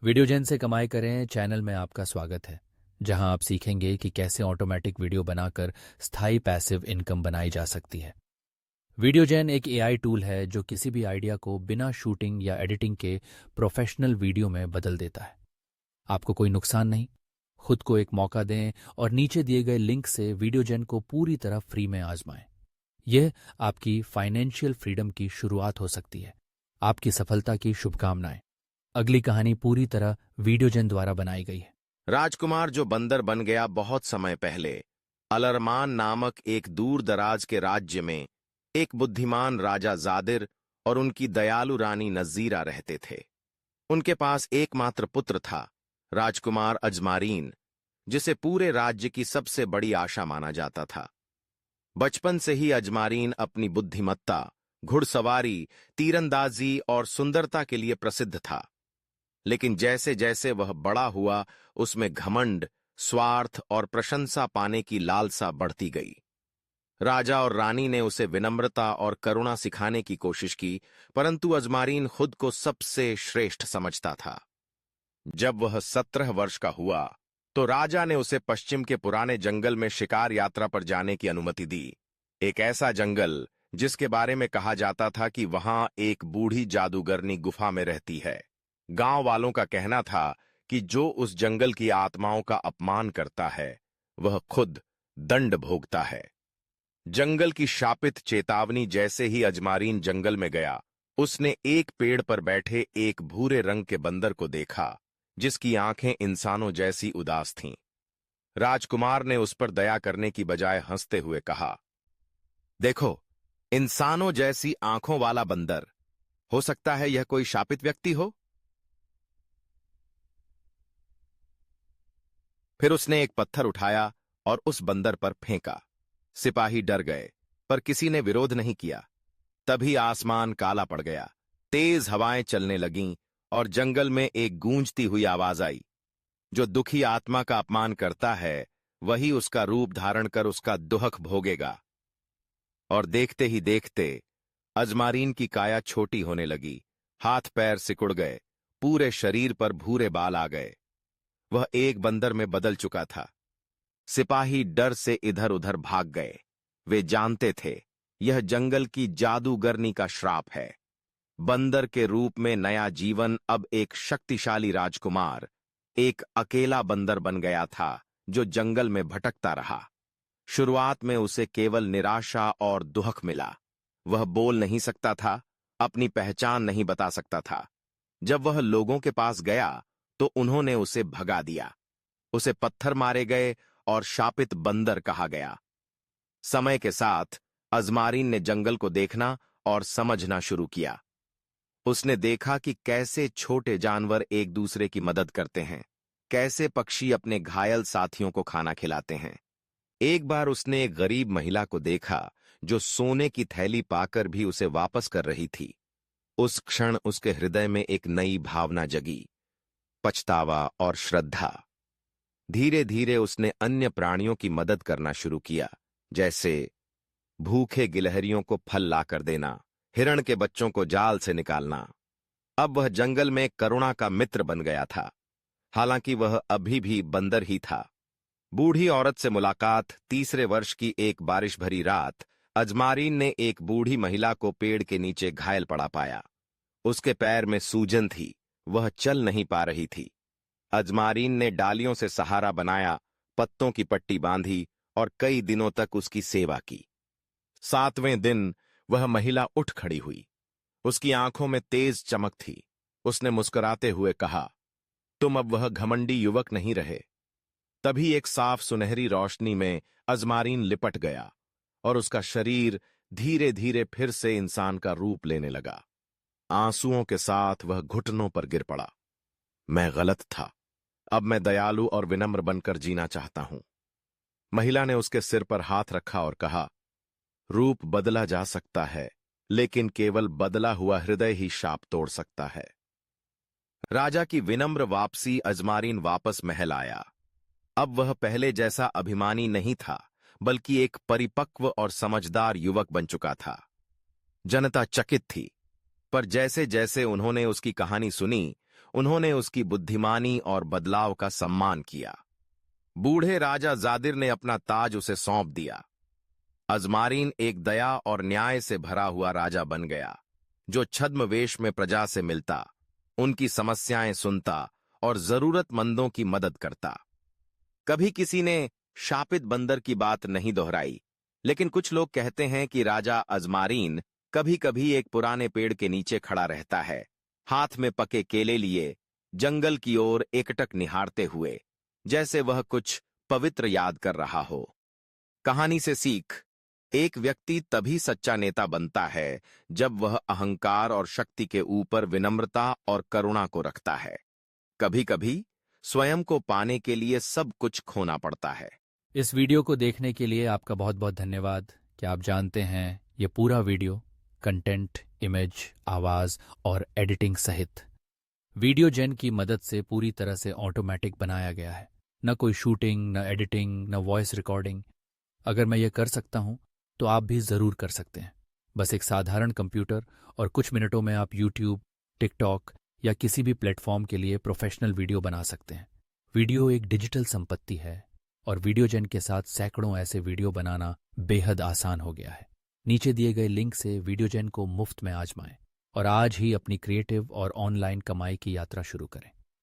वीडियोजेन से कमाई करें चैनल में आपका स्वागत है, जहां आप सीखेंगे कि कैसे ऑटोमेटिक वीडियो बनाकर स्थायी पैसिव इनकम बनाई जा सकती है। वीडियोजेन एक एआई टूल है जो किसी भी आइडिया को बिना शूटिंग या एडिटिंग के प्रोफेशनल वीडियो में बदल देता है। आपको कोई नुकसान नहीं। खुद को एक मौका दें और नीचे दिए गए लिंक से वीडियोजेन को पूरी तरह फ्री में आजमाएं। यह आपकी फाइनेंशियल फ्रीडम की शुरुआत हो सकती है। आपकी सफलता की शुभकामनाएं। अगली कहानी पूरी तरह वीडियोजेन द्वारा बनाई गई है। राजकुमार जो बंदर बन गया बहुत समय पहले, अलरमान नामक एक दूर दराज के राज्य में एक बुद्धिमान राजा जादिर और उनकी दयालु रानी नज़ीरा रहते थे। उनके पास एकमात्र पुत्र था, राजकुमार अजमारीन, जिसे पूरे राज्य की सबसे बड़ी आशा माना जाता था। बचपन से ही अजमारीन अपनी बुद्धिमत्ता, घुड़सवारी, तीरंदाजी और सुंदरता के लिए प्रसिद्ध था। लेकिन जैसे जैसे वह बड़ा हुआ, उसमें घमंड, स्वार्थ और प्रशंसा पाने की लालसा बढ़ती गई। राजा और रानी ने उसे विनम्रता और करुणा सिखाने की कोशिश की, परंतु अजमारीन खुद को सबसे श्रेष्ठ समझता था। जब वह 17 वर्ष का हुआ, तो राजा ने उसे पश्चिम के पुराने जंगल में शिकार यात्रा पर जाने की अनुमति दी। एक ऐसा जंगल जिसके बारे में कहा जाता था कि वहां एक बूढ़ी जादूगरनी गुफा में रहती है। गांव वालों का कहना था कि जो उस जंगल की आत्माओं का अपमान करता है, वह खुद दंड भोगता है। जंगल की शापित चेतावनी जैसे ही अजमारीन जंगल में गया, उसने एक पेड़ पर बैठे एक भूरे रंग के बंदर को देखा, जिसकी आंखें इंसानों जैसी उदास थीं। राजकुमार ने उस पर दया करने की बजाय हंसते हुए कहा, देखो, इंसानों जैसी आंखों वाला बंदर, हो सकता है यह कोई शापित व्यक्ति हो। फिर उसने एक पत्थर उठाया और उस बंदर पर फेंका। सिपाही डर गए, पर किसी ने विरोध नहीं किया। तभी आसमान काला पड़ गया, तेज हवाएं चलने लगीं और जंगल में एक गूंजती हुई आवाज आई, जो दुखी आत्मा का अपमान करता है, वही उसका रूप धारण कर उसका दुहक भोगेगा। और देखते ही देखते अजमारीन की काया छोटी होने लगी, हाथ पैर सिकुड़ गए, पूरे शरीर पर भूरे बाल आ गए। वह एक बंदर में बदल चुका था। सिपाही डर से इधर उधर भाग गए। वे जानते थे यह जंगल की जादूगरनी का श्राप है। बंदर के रूप में नया जीवन अब एक शक्तिशाली राजकुमार, एक अकेला बंदर बन गया था, जो जंगल में भटकता रहा। शुरुआत में उसे केवल निराशा और दुहक मिला। वह बोल नहीं सकता था, अपनी पहचान नहीं बता सकता था। जब वह लोगों के पास गया, तो उन्होंने उसे भगा दिया। उसे पत्थर मारे गए और शापित बंदर कहा गया। समय के साथ अजमारीन ने जंगल को देखना और समझना शुरू किया। उसने देखा कि कैसे छोटे जानवर एक दूसरे की मदद करते हैं, कैसे पक्षी अपने घायल साथियों को खाना खिलाते हैं। एक बार उसने एक गरीब महिला को देखा, जो सोने की थैली पाकर भी उसे वापस कर रही थी। उस क्षण उसके हृदय में एक नई भावना जगी, पछतावा और श्रद्धा। धीरे धीरे उसने अन्य प्राणियों की मदद करना शुरू किया, जैसे भूखे गिलहरियों को फल लाकर देना, हिरण के बच्चों को जाल से निकालना। अब वह जंगल में करुणा का मित्र बन गया था, हालांकि वह अभी भी बंदर ही था। बूढ़ी औरत से मुलाकात। तीसरे वर्ष की एक बारिश भरी रात, अजमारीन ने एक बूढ़ी महिला को पेड़ के नीचे घायल पड़ा पाया। उसके पैर में सूजन थी, वह चल नहीं पा रही थी। अजमारीन ने डालियों से सहारा बनाया, पत्तों की पट्टी बांधी और कई दिनों तक उसकी सेवा की। 7वें दिन वह महिला उठ खड़ी हुई। उसकी आंखों में तेज चमक थी। उसने मुस्कुराते हुए कहा, तुम अब वह घमंडी युवक नहीं रहे। तभी एक साफ सुनहरी रोशनी में अजमारीन लिपट गया और उसका शरीर धीरे धीरे फिर से इंसान का रूप लेने लगा। आंसुओं के साथ वह घुटनों पर गिर पड़ा। मैं गलत था। अब मैं दयालु और विनम्र बनकर जीना चाहता हूं। महिला ने उसके सिर पर हाथ रखा और कहा, रूप बदला जा सकता है, लेकिन केवल बदला हुआ हृदय ही शाप तोड़ सकता है। राजा की विनम्र वापसी। अजमारीन वापस महल आया। अब वह पहले जैसा अभिमानी नहीं था, बल्कि एक परिपक्व और समझदार युवक बन चुका था। जनता चकित थी, पर जैसे जैसे उन्होंने उसकी कहानी सुनी, उन्होंने उसकी बुद्धिमानी और बदलाव का सम्मान किया। बूढ़े राजा जादिर ने अपना ताज उसे सौंप दिया। अजमारीन एक दया और न्याय से भरा हुआ राजा बन गया, जो छद्मवेश में प्रजा से मिलता, उनकी समस्याएं सुनता और जरूरतमंदों की मदद करता। कभी किसी ने शापित बंदर की बात नहीं दोहराई, लेकिन कुछ लोग कहते हैं कि राजा अजमारीन कभी कभी एक पुराने पेड़ के नीचे खड़ा रहता है, हाथ में पके केले लिए, जंगल की ओर एकटक निहारते हुए, जैसे वह कुछ पवित्र याद कर रहा हो। कहानी से सीख: एक व्यक्ति तभी सच्चा नेता बनता है जब वह अहंकार और शक्ति के ऊपर विनम्रता और करुणा को रखता है। कभी कभी स्वयं को पाने के लिए सब कुछ खोना पड़ता है। इस वीडियो को देखने के लिए आपका बहुत बहुत धन्यवाद। क्या आप जानते हैं ये पूरा वीडियो कंटेंट, इमेज, आवाज और एडिटिंग सहित वीडियो जेन की मदद से पूरी तरह से ऑटोमेटिक बनाया गया है। न कोई शूटिंग, न एडिटिंग, न वॉइस रिकॉर्डिंग। अगर मैं ये कर सकता हूं तो आप भी जरूर कर सकते हैं। बस एक साधारण कंप्यूटर और कुछ मिनटों में आप यूट्यूब, टिकटॉक या किसी भी प्लेटफॉर्म के लिए प्रोफेशनल वीडियो बना सकते हैं। वीडियो एक डिजिटल संपत्ति है और वीडियो जेन के साथ सैकड़ों ऐसे वीडियो बनाना बेहद आसान हो गया है। नीचे दिए गए लिंक से वीडियो जेन को मुफ्त में आजमाएं और आज ही अपनी क्रिएटिव और ऑनलाइन कमाई की यात्रा शुरू करें।